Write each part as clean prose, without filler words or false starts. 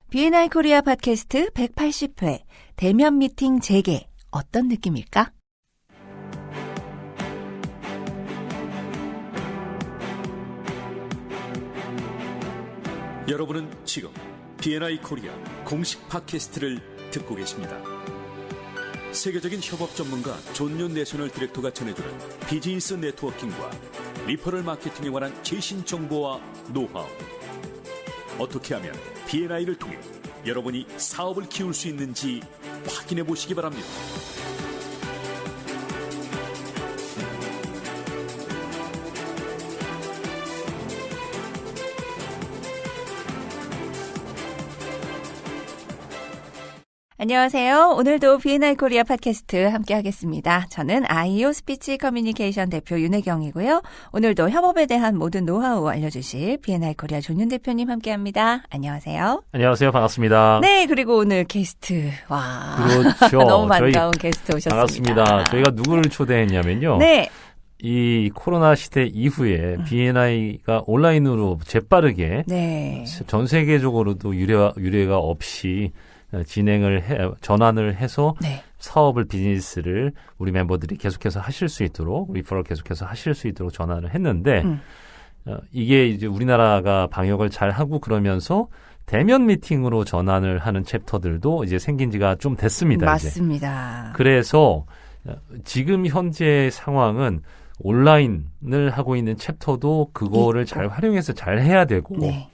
B&I 코리아 팟캐스트 180회 대면 미팅 재개 어떤 느낌일까? 여러분은 지금 B&I 코리아 공식 팟캐스트를 듣고 계십니다. 세계적인 협업 전문가 존 내셔널 디렉터가 전해주는 비즈니스 네트워킹과 리퍼럴 마케팅에 관한 최신 정보와 노하우. 어떻게 하면 B&I를 통해 여러분이 사업을 키울 수 있는지 확인해 보시기 바랍니다. 안녕하세요. 오늘도 B&I 코리아 팟캐스트 함께 하겠습니다. 저는 아이오 스피치 커뮤니케이션 대표 윤혜경이고요. 오늘도 협업에 대한 모든 노하우 알려주실 B&I 코리아 존윤 대표님 함께합니다. 안녕하세요. 안녕하세요. 반갑습니다. 네, 그리고 오늘 게스트. 와, 그렇죠. 너무 반가운 게스트 오셨습니다. 반갑습니다. 저희가 누구를 초대했냐면요. 네. 이 코로나 시대 이후에 B&I가 온라인으로 재빠르게 네. 전 세계적으로도 유례가 없이 전환을 해서 네. 사업을 비즈니스를 우리 멤버들이 계속해서 하실 수 있도록 리퍼럴 계속해서 하실 수 있도록 전환을 했는데 이게 이제 우리나라가 방역을 잘 하고 그러면서 대면 미팅으로 전환을 하는 챕터들도 이제 생긴 지가 좀 됐습니다. 맞습니다. 이제. 그래서 지금 현재 상황은 온라인을 하고 있는 챕터도 그거를 있고. 잘 활용해서 잘 해야 되고 네.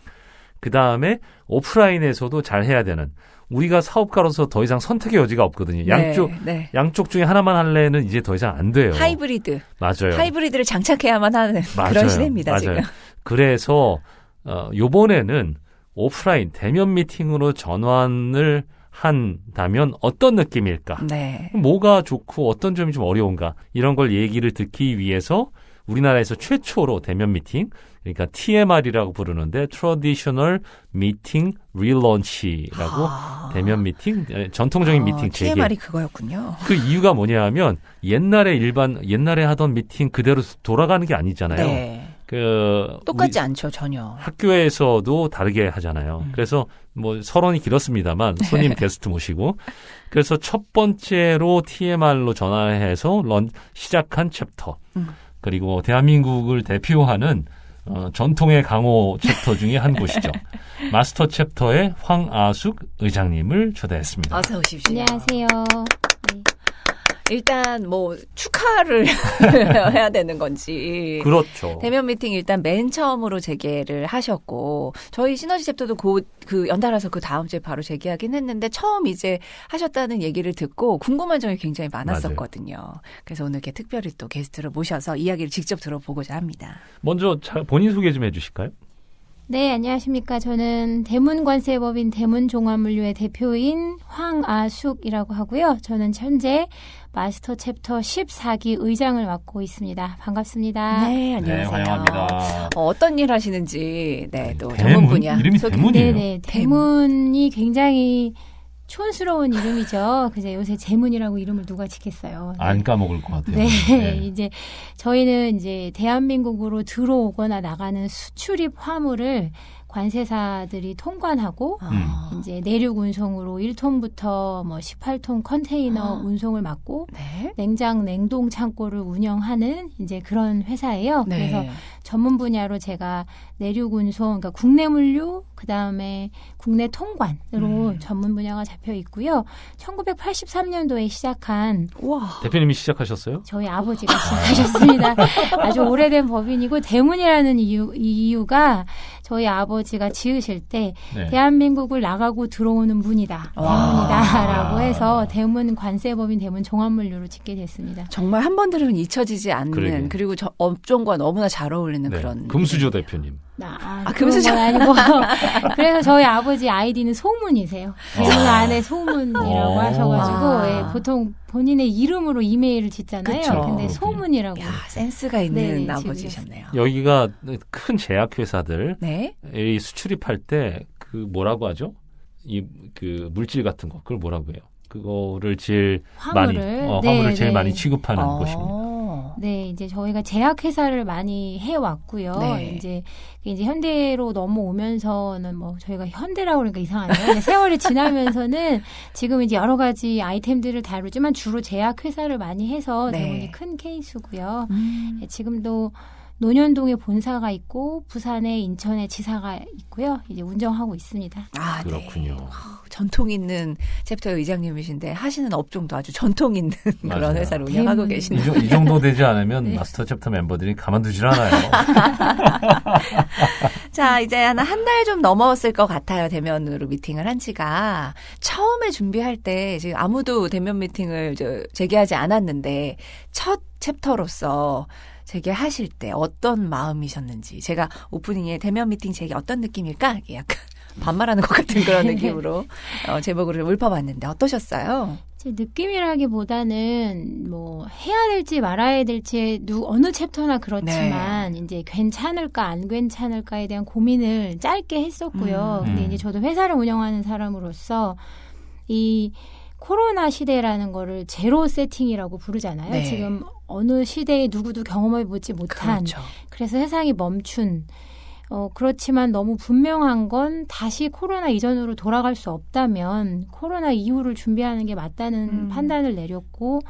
그다음에 오프라인에서도 잘 해야 되는 우리가 사업가로서 더 이상 선택의 여지가 없거든요. 양쪽 중에 하나만 할래는 이제 더 이상 안 돼요. 하이브리드. 맞아요. 하이브리드를 장착해야만 하는 그런 시대입니다. 맞아요. 지금. 그래서 요번에는 오프라인 대면 미팅으로 전환을 한다면 어떤 느낌일까? 네. 뭐가 좋고 어떤 점이 좀 어려운가? 이런 걸 얘기를 듣기 위해서 우리나라에서 최초로 대면 미팅, 그러니까 TMR이라고 부르는데 Traditional Meeting Relaunch라고 대면 미팅, 전통적인 미팅 재개. TMR이 그거였군요. 그 이유가 뭐냐하면 옛날에 하던 미팅 그대로 돌아가는 게 아니잖아요. 네. 똑같지 않죠, 전혀. 학교에서도 다르게 하잖아요. 그래서 뭐 서론이 길었습니다만 손님 게스트 모시고 그래서 첫 번째로 TMR로 전환해서 시작한 챕터. 그리고 대한민국을 대표하는 전통의 강호 챕터 중에 한 곳이죠. 마스터 챕터의 황아숙 의장님을 초대했습니다. 어서 오십시오. 안녕하세요. 네. 일단 뭐 축하를 해야 되는 건지. 그렇죠. 대면 미팅 일단 맨 처음으로 재개를 하셨고 저희 시너지 챕터도 그 연달아서 그 다음 주에 바로 재개하긴 했는데 처음 이제 하셨다는 얘기를 듣고 궁금한 점이 굉장히 많았었거든요. 맞아요. 그래서 오늘 이렇게 특별히 또 게스트를 모셔서 이야기를 직접 들어보고자 합니다. 먼저 본인 소개 좀 해주실까요? 네, 안녕하십니까. 저는 대문관세법인 대문종합물류의 대표인 황아숙이라고 하고요. 저는 현재 마스터 챕터 14기 의장을 맡고 있습니다. 반갑습니다. 네, 안녕하세요. 네, 환영합니다. 어떤 일 하시는지 또 대문? 전문 분야. 이름이 대문이에요? 네네. 대문이 굉장히 촌스러운 이름이죠. 그래서 요새 재문이라고 이름을 누가 짓겠어요. 네. 안 까먹을 것 같아요. 네. 이제 저희는 이제 대한민국으로 들어오거나 나가는 수출입 화물을 관세사들이 통관하고 이제 내륙 운송으로 1톤부터 뭐 18톤 컨테이너 운송을 맡고 네. 냉동 창고를 운영하는 이제 그런 회사예요. 네. 그래서 전문 분야로 제가 내륙 운송, 그러니까 국내 물류, 그다음에 국내 통관으로 전문 분야가 잡혀 있고요. 1983년도에 시작한 대표님이 시작하셨어요? 저희 아버지가 시작하셨습니다. 아주 오래된 법인이고 대문이라는 이유가 저희 아버지가 지으실 때 네. 대한민국을 나가고 들어오는 문이다. 대문이다라고 해서 대문 관세법인 대문 종합물류로 짓게 됐습니다. 정말 한 번 들으면 잊혀지지 않는 그러게. 그리고 업종과 너무나 잘 어울리는 네. 그런 금수저 대표님. 금수저 아니고 그래서 저희 아버지 아이디는 소문이세요. 대문 안에 소문이라고 하셔가지고 예, 보통 본인의 이름으로 이메일을 짓잖아요. 그쵸. 근데 소문이라고. 야, 센스가 있는 네, 아버지셨네요. 여기가 큰 제약회사들 네. 이 수출입할 때 그 뭐라고 하죠? 그 물질 같은 거 그걸 뭐라고 해요? 그거를 제일 화물을 많이 화물을 제일 네. 많이 취급하는 곳입니다. 네, 이제 저희가 제약 회사를 많이 해왔고요. 네. 이제 현대로 넘어오면서는 뭐 저희가 현대라고 그러니까 이상하네요. 근데 세월이 지나면서는 지금 이제 여러 가지 아이템들을 다루지만 주로 제약 회사를 많이 해서 네. 대부분이 큰 케이스고요. 네, 지금도 논현동에 본사가 있고 부산에 인천에 지사가 있고요. 이제 운영하고 있습니다. 아, 그렇군요. 네. 전통 있는 챕터의 의장님이신데 하시는 업종도 아주 전통 있는 그런 맞아요. 회사를 운영하고 음. 계시네요. 이 정도 되지 않으면 네. 마스터 챕터 멤버들이 가만두질 않아요. 자, 이제 한 달 좀 넘었을 것 같아요. 대면으로 미팅을 한 지가. 처음에 준비할 때 지금 아무도 대면 미팅을 재개하지 않았는데 첫 챕터로서 재개하실 때 어떤 마음이셨는지. 제가 오프닝에 대면 미팅 재개 어떤 느낌일까? 약간 반말하는 것 같은 그런 느낌으로 제목을 읊어봤는데 어떠셨어요? 제 느낌이라기보다는 뭐 해야 될지 말아야 될지 어느 챕터나 그렇지만 이제 괜찮을까 안 괜찮을까에 대한 고민을 짧게 했었고요. 근데 이제 저도 회사를 운영하는 사람으로서 이 코로나 시대라는 거를 제로 세팅이라고 부르잖아요. 네. 지금 어느 시대에 누구도 경험해보지 못한 그렇죠. 그래서 세상이 멈춘 그렇지만 너무 분명한 건 다시 코로나 이전으로 돌아갈 수 없다면 코로나 이후를 준비하는 게 맞다는 판단을 내렸고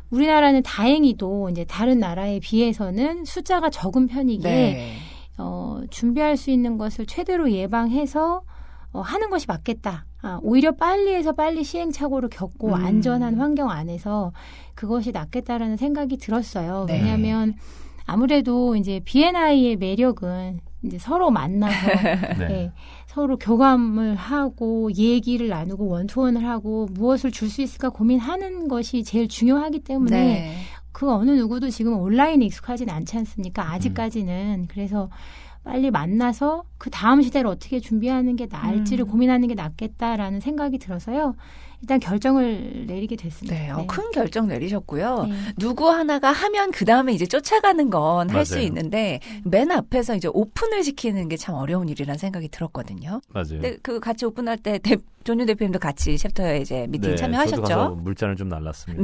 우리나라는 다행히도 이제 다른 나라에 비해서는 숫자가 적은 편이기에 네. 준비할 수 있는 것을 최대로 예방해서 하는 것이 맞겠다. 오히려 빨리 해서 빨리 시행착오를 겪고 안전한 환경 안에서 그것이 낫겠다라는 생각이 들었어요. 네. 왜냐하면 아무래도 이제 B&I의 매력은 이제 서로 만나서 네. 예, 서로 교감을 하고 얘기를 나누고 원투원을 하고 무엇을 줄 수 있을까 고민하는 것이 제일 중요하기 때문에 네. 그 어느 누구도 지금 온라인에 익숙하진 않지 않습니까? 아직까지는. 그래서 빨리 만나서 그 다음 시대를 어떻게 준비하는 게 나을지를 고민하는 게 낫겠다라는 생각이 들어서요. 일단 결정을 내리게 됐습니다. 네, 큰 결정 내리셨고요. 네. 누구 하나가 하면 그 다음에 이제 쫓아가는 건 할 수 맞아요. 있는데 맨 앞에서 이제 오픈을 시키는 게 참 어려운 일이라는 생각이 들었거든요. 맞아요. 근데 그 같이 오픈할 때 존유 대표님도 같이 챕터에 이제 미팅 네, 참여하셨죠? 저도 가서 물잔을 좀 날랐습니다.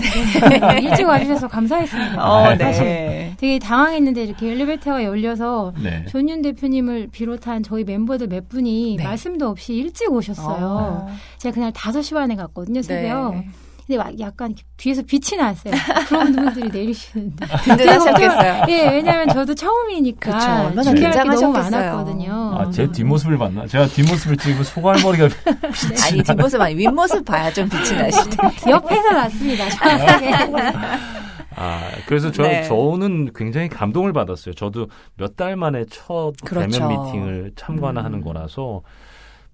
네, 일찍 와주셔서 감사했습니다. 네. 되게 당황했는데 이렇게 엘리베이터가 열려서 네. 존윤 대표님을 비롯한 저희 멤버들 몇 분이 네. 말씀도 없이 일찍 오셨어요. 제가 그날 5시 반에 갔거든요, 새벽. 네. 근데 약간 뒤에서 빛이 났어요. 그런 분들이 내리시는데. 든든하셨겠어요. 예, 왜냐면 저도 처음이니까. 그쵸, 얼마나 준비할 게 너무 긴장하셨겠어요. 많았거든요. 제 뒷모습을 봤나? 제가 뒷모습을 찍으면 소갈머리가 아니 뒷모습 아니 윗모습 봐야 좀 빛이 나실 텐데. 옆에서 났습니다. 정확하게. 그래서 네. 저는 굉장히 감동을 받았어요. 저도 몇 달 만에 첫 그렇죠. 대면 미팅을 참관하는 거라서.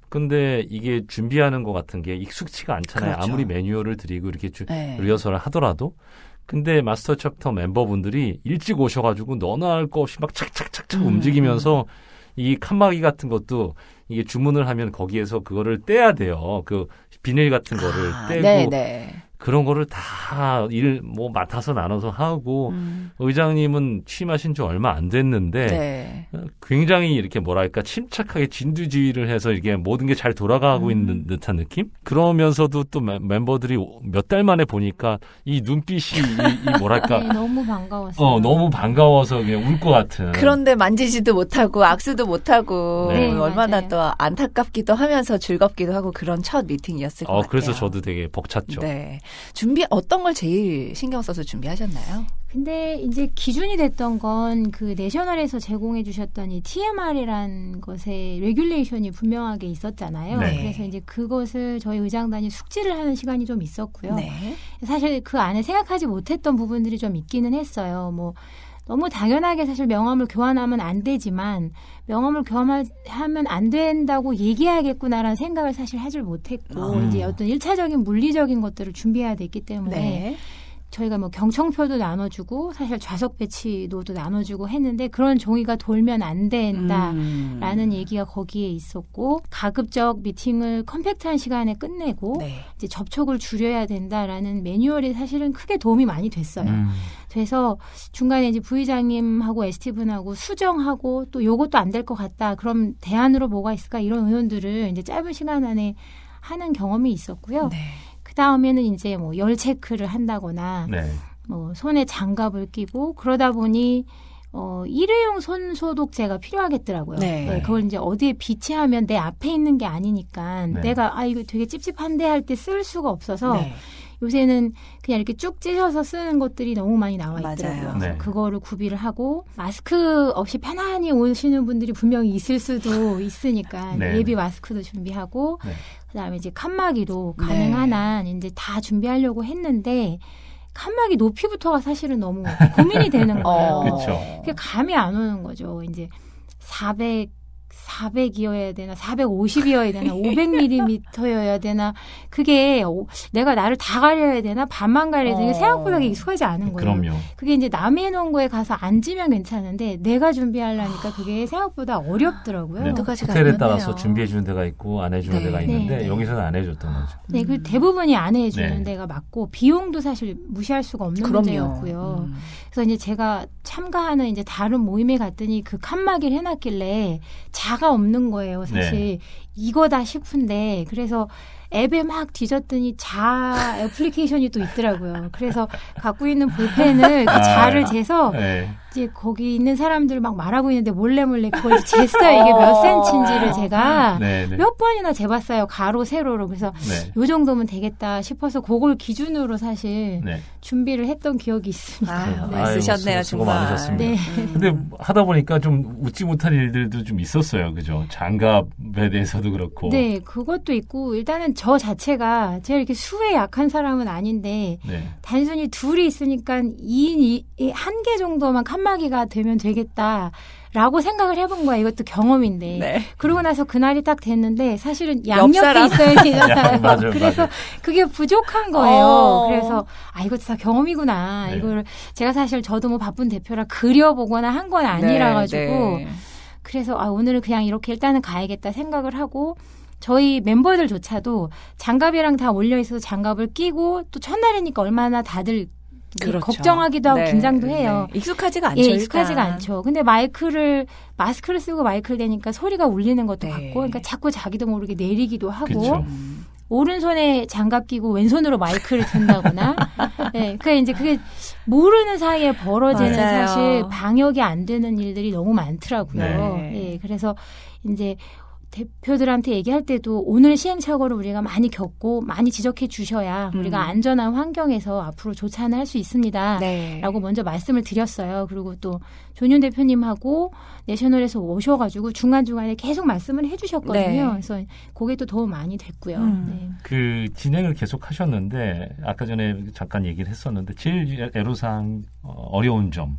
근데 이게 준비하는 것 같은 게 익숙치가 않잖아요. 그렇죠. 아무리 매뉴얼을 드리고 이렇게 네. 리허설을 하더라도. 근데 마스터 챕터 멤버분들이 일찍 오셔가지고 너나 할 거 없이 막 착착착착 움직이면서 이 칸막이 같은 것도 이게 주문을 하면 거기에서 그거를 떼야 돼요. 그 비닐 같은 거를 떼고 네네. 그런 거를 다 일 맡아서 나눠서 하고 의장님은 취임하신 지 얼마 안 됐는데 네. 굉장히 이렇게 뭐랄까 침착하게 진두지휘를 해서 이게 모든 게 잘 돌아가고 있는 듯한 느낌? 그러면서도 또 멤버들이 몇 달 만에 보니까 이 눈빛이 이 뭐랄까 네, 너무 반가웠어요. 너무 반가워서 그냥 울 것 같은. 그런데 만지지도 못하고 악수도 못하고 네. 얼마나 맞아요. 또 안타깝기도 하면서 즐겁기도 하고 그런 첫 미팅이었을 것 같아요. 그래서 저도 되게 벅찼죠. 네. 어떤 걸 제일 신경 써서 준비하셨나요? 근데 이제 기준이 됐던 건 그 내셔널에서 제공해 주셨던 이 TMR이란 것의 레귤레이션이 분명하게 있었잖아요. 네. 그래서 이제 그것을 저희 의장단이 숙지를 하는 시간이 좀 있었고요. 네. 사실 그 안에 생각하지 못했던 부분들이 좀 있기는 했어요. 너무 당연하게 사실 명함을 교환하면 안 되지만 명함을 교환하면 안 된다고 얘기해야겠구나라는 생각을 사실 하질 못했고 이제 어떤 1차적인 물리적인 것들을 준비해야 됐기 때문에 네. 저희가 경청표도 나눠주고 사실 좌석 배치도도 나눠주고 했는데 그런 종이가 돌면 안 된다라는 얘기가 거기에 있었고 가급적 미팅을 컴팩트한 시간에 끝내고 네. 이제 접촉을 줄여야 된다라는 매뉴얼이 사실은 크게 도움이 많이 됐어요. 그래서 중간에 이제 부의장님하고 ST분하고 수정하고 또 요것도 안 될 것 같다. 그럼 대안으로 뭐가 있을까? 이런 의논들을 이제 짧은 시간 안에 하는 경험이 있었고요. 네. 그 다음에는 이제 열 체크를 한다거나 네. 뭐 손에 장갑을 끼고 그러다 보니 일회용 손 소독제가 필요하겠더라고요. 네. 그걸 이제 어디에 비치하면 내 앞에 있는 게 아니니까 네. 내가 이거 되게 찝찝한데 할 때 쓸 수가 없어서 네. 요새는 그냥 이렇게 쭉 찢어서 쓰는 것들이 너무 많이 나와 맞아요. 있더라고요. 네. 그래서 그거를 구비를 하고 마스크 없이 편안히 오시는 분들이 분명히 있을 수도 있으니까 네. 예비 마스크도 준비하고 네. 그다음에 이제 칸막이도 네. 가능한 한 이제 다 준비하려고 했는데 칸막이 높이부터가 사실은 너무 고민이 되는 거예요. 그쵸. 그게 감이 안 오는 거죠. 이제 400이어야 되나, 450이어야 되나, 500mm여야 되나, 그게 내가 나를 다 가려야 되나, 반만 가려야 되나, 생각보다 그게 익숙하지 않은 거예요. 그럼요. 그게 이제 남이 해놓은 거에 가서 앉으면 괜찮은데, 내가 준비하려니까 그게 생각보다 어렵더라고요. 네. 두 가지가 호텔에 있네요. 따라서 준비해 주는 데가 있고 안 해주는 네. 데가 있는데 네. 여기서는 안 해줬던 거죠. 네, 그 대부분이 안 해주는 네. 데가 맞고, 비용도 사실 무시할 수가 없는 문제였고요. 그래서 이제 제가 참가하는 이제 다른 모임에 갔더니 그 칸막이를 해놨길래 자가 없는 거예요. 사실 네. 이거다 싶은데 그래서 앱에 막 뒤졌더니 자 애플리케이션이 또 있더라고요. 그래서 갖고 있는 볼펜을 그 자를 재서 네. 이제 거기 있는 사람들 막 말하고 있는데 몰래 그걸 쟀어요. 이게 몇 센치인지를 제가 네. 네. 몇 번이나 재봤어요. 가로 세로로. 그래서 네. 요 정도면 되겠다 싶어서 그걸 기준으로 사실 네. 준비를 했던 기억이 있습니다. 아유, 아유, 애쓰셨네요, 수고 정말. 많으셨습니다. 네. 근데 하다 보니까 좀 웃지 못할 일들도 좀 있었어요. 그죠? 장갑에 대해서도 그렇고. 네, 그것도 있고 일단은 저 자체가 제가 이렇게 수에 약한 사람은 아닌데 네. 단순히 둘이 있으니까 2인 1개 정도만 칸막이가 되면 되겠다라고 생각을 해본 거야. 이것도 경험인데. 네. 그러고 나서 그날이 딱 됐는데 사실은 옆 양옆에 사람. 있어야 되잖아요. 맞아요, 그래서 맞아요. 그게 부족한 거예요. 어. 그래서 이것도 다 경험이구나. 네. 이걸 제가 사실 저도 뭐 바쁜 대표라 그려보거나 한 건 아니라 가지고 네. 그래서 오늘은 그냥 이렇게 일단은 가야겠다 생각을 하고 저희 멤버들조차도 장갑이랑 다 몰려 있어서 장갑을 끼고 또 첫날이니까 얼마나 다들 그렇죠. 걱정하기도 하고 네. 긴장도 해요. 네. 익숙하지가 않죠. 예, 익숙하지가 일단. 않죠. 근데 마스크를 쓰고 마이크를 대니까 소리가 울리는 것도 네. 같고, 그러니까 자꾸 자기도 모르게 내리기도 하고, 그쵸. 오른손에 장갑 끼고 왼손으로 마이크를 든다거나, 네, 그러니까 이제 그게 모르는 사이에 벌어지는 맞아요. 사실 방역이 안 되는 일들이 너무 많더라고요. 네. 예, 그래서 이제 대표들한테 얘기할 때도 오늘 시행착오를 우리가 많이 겪고 많이 지적해 주셔야 우리가 안전한 환경에서 앞으로 조찬을 할 수 있습니다. 네. 라고 먼저 말씀을 드렸어요. 그리고 또 존윤 대표님하고 내셔널에서 오셔가지고 중간중간에 계속 말씀을 해주셨거든요. 네. 그래서 그게 또 도움 많이 됐고요. 네. 그 진행을 계속 하셨는데 아까 전에 잠깐 얘기를 했었는데 제일 애로사항 어려운 점.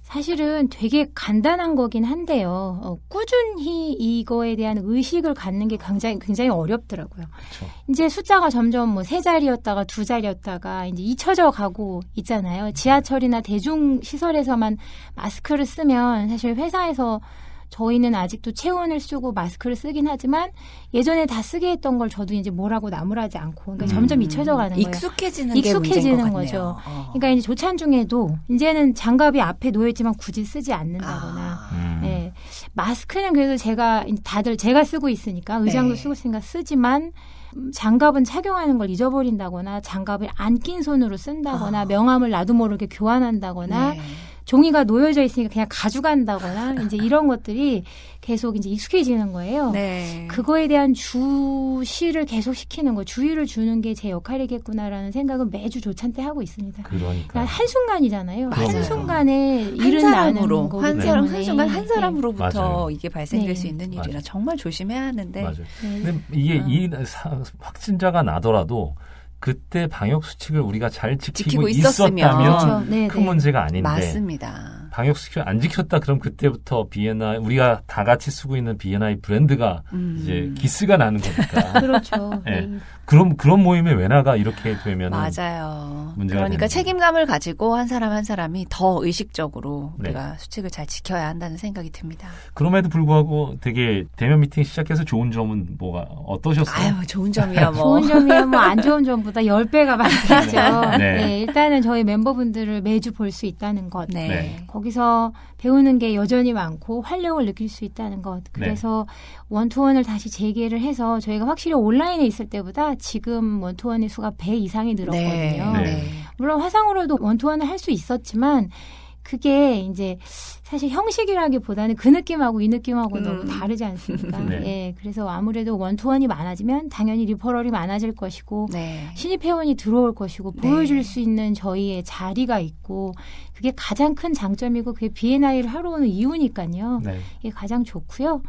사실은 되게 간단한 거긴 한데요. 꾸준히 이거에 대한 의식을 갖는 게 굉장히 어렵더라고요. 그렇죠. 이제 숫자가 점점 뭐 3자리였다가 2자리였다가 이제 잊혀져 가고 있잖아요. 지하철이나 대중시설에서만 마스크를 쓰면 사실 회사에서 저희는 아직도 체온을 쓰고 마스크를 쓰긴 하지만 예전에 다 쓰게 했던 걸 저도 이제 뭐라고 나무라지 않고 그러니까 점점 잊혀져 가는 거예요. 익숙해지는 익숙해지는 게 문제인 것 거죠. 같네요. 그러니까 이제 조찬 중에도 이제는 장갑이 앞에 놓여있지만 굳이 쓰지 않는다거나 예. 마스크는 그래도 다들 제가 쓰고 있으니까 의장도 네. 쓰고 있으니까 쓰지만 장갑은 착용하는 걸 잊어버린다거나 장갑을 안 낀 손으로 쓴다거나 명함을 나도 모르게 교환한다거나 네. 종이가 놓여져 있으니까 그냥 가져간다거나 이제 이런 것들이 계속 이제 익숙해지는 거예요. 네. 그거에 대한 주시를 계속 시키는 거, 주의를 주는 게 제 역할이겠구나라는 생각은 매주 조찬 때 하고 있습니다. 그러니까. 한순간이잖아요. 맞아요. 한순간에 한 일은 사람으로 나는 거기 한 사람 때문에. 한순간 한 사람으로부터 맞아요. 이게 발생될 네. 수 있는 일이라 맞아요. 정말 조심해야 하는데 맞아요. 네. 근데 이게 확진자가 나더라도 그때 방역 수칙을 우리가 잘 지키고 지키고 있었으면. 있었다면 그렇죠. 네, 큰 네. 문제가 아닌데 맞습니다. 방역 수칙을 안 지켰다 그럼 그때부터 B&I 우리가 다 같이 쓰고 있는 B&I 브랜드가 이제 기스가 나는 거니까. 그렇죠. 네. 네. 그런 모임에 왜 나가 이렇게 되면 맞아요. 문제가 그러니까 되는 책임감을 가지고 한 사람 한 사람이 더 의식적으로 네. 우리가 수칙을 잘 지켜야 한다는 생각이 듭니다. 그럼에도 불구하고 되게 대면 미팅 시작해서 좋은 점은 뭐가 어떠셨어요? 아유, 좋은 점이야 뭐. 좋은 점이야 뭐 안 좋은 점보다 10배가 많겠죠. 네. 네, 일단은 저희 멤버분들을 매주 볼 수 있다는 것. 네. 네. 거기서 배우는 게 여전히 많고 활력을 느낄 수 있다는 것. 그래서 원투원을 다시 재개를 해서 저희가 확실히 온라인에 있을 때보다 지금 원투원의 수가 배 이상이 늘었거든요. 네. 물론 화상으로도 원투원을 할 수 있었지만 그게 이제 사실 형식이라기보다는 그 느낌하고 이 느낌하고 너무 다르지 않습니까? 네. 예, 그래서 아무래도 원투원이 많아지면 당연히 리퍼럴이 많아질 것이고 네. 신입 회원이 들어올 것이고 네. 보여줄 수 있는 저희의 자리가 있고 그게 가장 큰 장점이고 그게 B&I를 하러 오는 이유니까요. 네. 이게 가장 좋고요.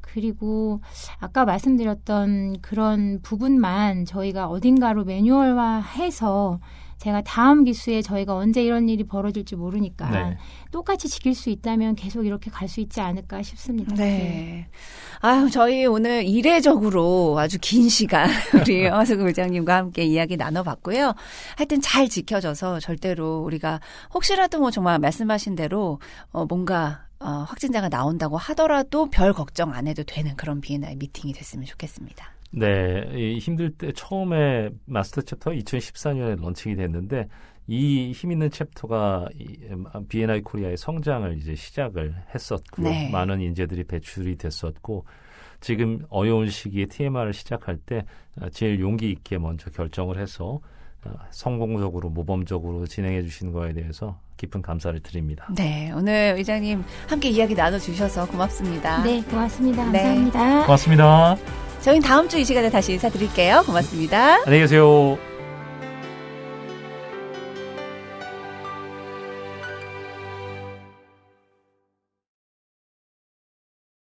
그리고 아까 말씀드렸던 그런 부분만 저희가 어딘가로 매뉴얼화해서 제가 다음 기수에 저희가 언제 이런 일이 벌어질지 모르니까 네. 똑같이 지킬 수 있다면 계속 이렇게 갈 수 있지 않을까 싶습니다. 네. 아유, 저희 오늘 이례적으로 아주 긴 시간 우리 허수근 의장님과 함께 이야기 나눠봤고요. 하여튼 잘 지켜져서 절대로 우리가 혹시라도 뭐 정말 말씀하신 대로 뭔가 확진자가 나온다고 하더라도 별 걱정 안 해도 되는 그런 B&I 미팅이 됐으면 좋겠습니다. 네, 이 힘들 때 처음에 마스터 챕터가 2014년에 런칭이 됐는데 이 힘 있는 챕터가 B&I 코리아의 성장을 이제 시작을 했었고요. 네. 많은 인재들이 배출이 됐었고 지금 어려운 시기에 TMR을 시작할 때 제일 용기 있게 먼저 결정을 해서 성공적으로 모범적으로 진행해 주시는 거에 대해서 깊은 감사를 드립니다. 네, 오늘 의장님 함께 이야기 나눠주셔서 고맙습니다. 네, 고맙습니다. 네. 감사합니다. 고맙습니다. 저희는 다음 주 이 시간에 다시 인사드릴게요. 고맙습니다. 안녕히 계세요.